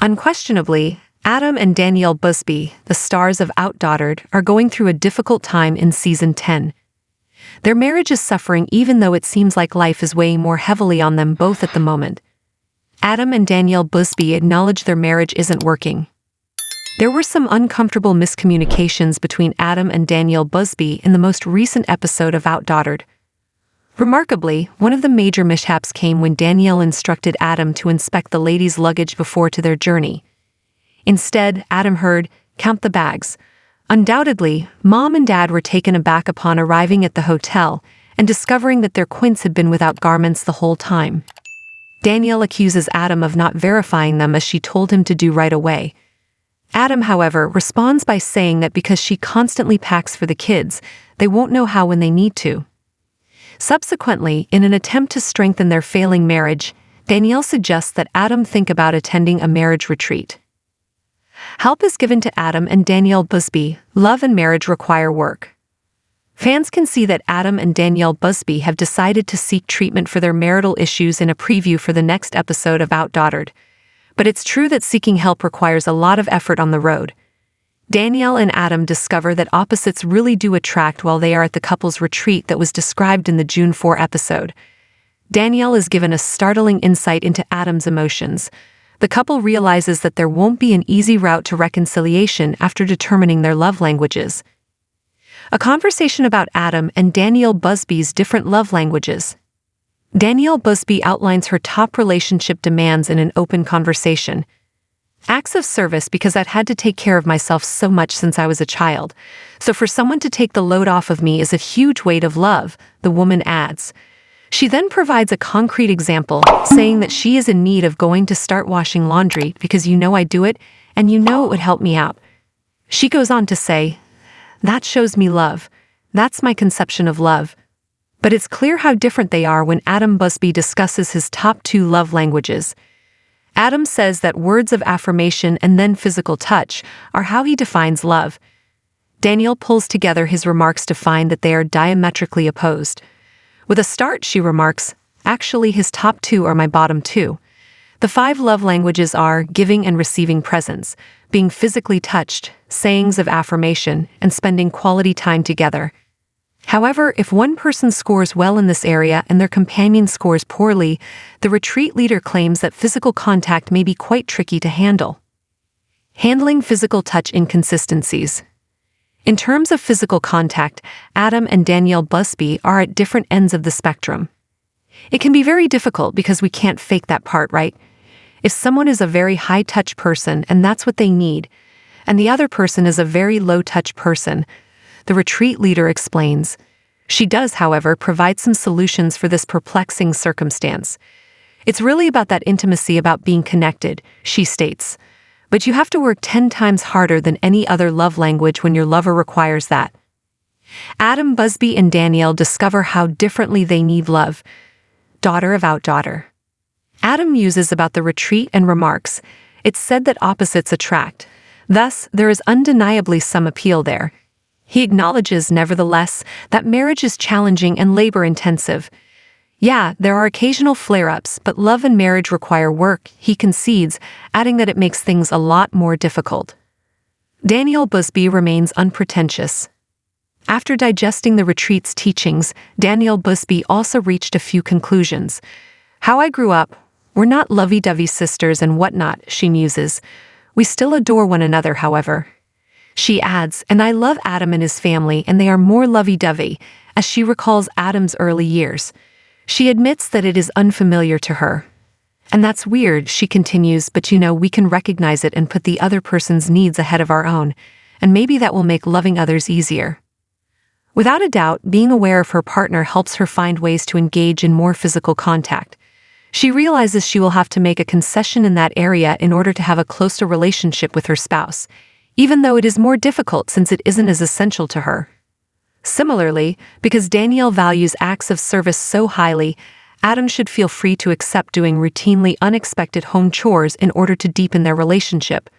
Unquestionably, Adam and Danielle Busby, the stars of OutDaughtered, are going through a difficult time in Season 10. Their marriage is suffering even though it seems like life is weighing more heavily on them both at the moment. Adam and Danielle Busby acknowledge their marriage isn't working. There were some uncomfortable miscommunications between Adam and Danielle Busby in the most recent episode of OutDaughtered. Remarkably, one of the major mishaps came when Danielle instructed Adam to inspect the ladies' luggage before to their journey. Instead, Adam heard, "Count the bags." Undoubtedly, Mom and Dad were taken aback upon arriving at the hotel and discovering that their quints had been without garments the whole time. Danielle accuses Adam of not verifying them as she told him to do right away. Adam, however, responds by saying that because she constantly packs for the kids, they won't know how when they need to. Subsequently, in an attempt to strengthen their failing marriage, Danielle suggests that Adam think about attending a marriage retreat. Help is given to Adam and Danielle Busby. Love and marriage require work. Fans can see that Adam and Danielle Busby have decided to seek treatment for their marital issues in a preview for the next episode of OutDaughtered. But it's true that seeking help requires a lot of effort on the road. Danielle and Adam discover that opposites really do attract while they are at the couple's retreat that was described in the June 4 episode. Danielle is given a startling insight into Adam's emotions. The couple realizes that there won't be an easy route to reconciliation after determining their love languages. A conversation about Adam and Danielle Busby's different love languages. Danielle Busby outlines her top relationship demands in an open conversation. Acts of service because I've had to take care of myself so much since I was a child. So for someone to take the load off of me is a huge weight of love, the woman adds. She then provides a concrete example, saying that she is in need of going to start washing laundry because you know I do it, and you know it would help me out. She goes on to say, "That shows me love. That's my conception of love." But it's clear how different they are when Adam Busby discusses his top 2 love languages. Adam says that words of affirmation and then physical touch are how he defines love. Danielle pulls together his remarks to find that they are diametrically opposed. With a start, she remarks, "Actually, his top 2 are my bottom 2. The 5 love languages are giving and receiving presents, being physically touched, sayings of affirmation, and spending quality time together. However, if one person scores well in this area and their companion scores poorly, the retreat leader claims that physical contact may be quite tricky to handle." Handling physical touch inconsistencies. In terms of physical contact, Adam and Danielle Busby are at different ends of the spectrum. It can be very difficult because we can't fake that part, right? If someone is a very high-touch person and that's what they need, and the other person is a very low-touch person, the retreat leader explains. She does, however, provide some solutions for this perplexing circumstance. It's really about that intimacy, about being connected, she states. But you have to work 10 times harder than any other love language when your lover requires that. Adam Busby and Danielle discover how differently they need love. Daughter of OutDaughter. Adam muses about the retreat and remarks, "It's said that opposites attract. Thus, there is undeniably some appeal there." He acknowledges, nevertheless, that marriage is challenging and labor-intensive. Yeah, there are occasional flare-ups, but love and marriage require work, he concedes, adding that it makes things a lot more difficult. Danielle Busby remains unpretentious. After digesting the retreat's teachings, Danielle Busby also reached a few conclusions. "How I grew up, we're not lovey-dovey sisters and whatnot," she muses. "We still adore one another, however." She adds, "And I love Adam and his family, and they are more lovey-dovey," as she recalls Adam's early years. She admits that it is unfamiliar to her. "And that's weird," she continues, "but you know, we can recognize it and put the other person's needs ahead of our own, and maybe that will make loving others easier." Without a doubt, being aware of her partner helps her find ways to engage in more physical contact. She realizes she will have to make a concession in that area in order to have a closer relationship with her spouse, even though it is more difficult since it isn't as essential to her. Similarly, because Danielle values acts of service so highly, Adam should feel free to accept doing routinely unexpected home chores in order to deepen their relationship.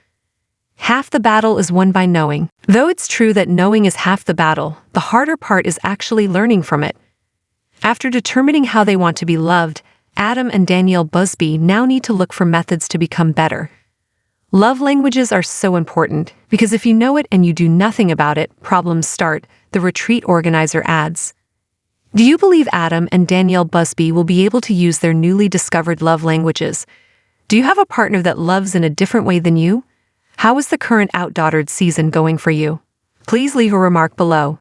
Half the battle is won by knowing. Though it's true that knowing is half the battle, the harder part is actually learning from it. After determining how they want to be loved, Adam and Danielle Busby now need to look for methods to become better. Love languages are so important because if you know it and you do nothing about it, problems start, the retreat organizer adds. Do you believe Adam and Danielle Busby will be able to use their newly discovered love languages? Do you have a partner that loves in a different way than you? How is the current OutDaughtered season going for you? Please leave a remark below.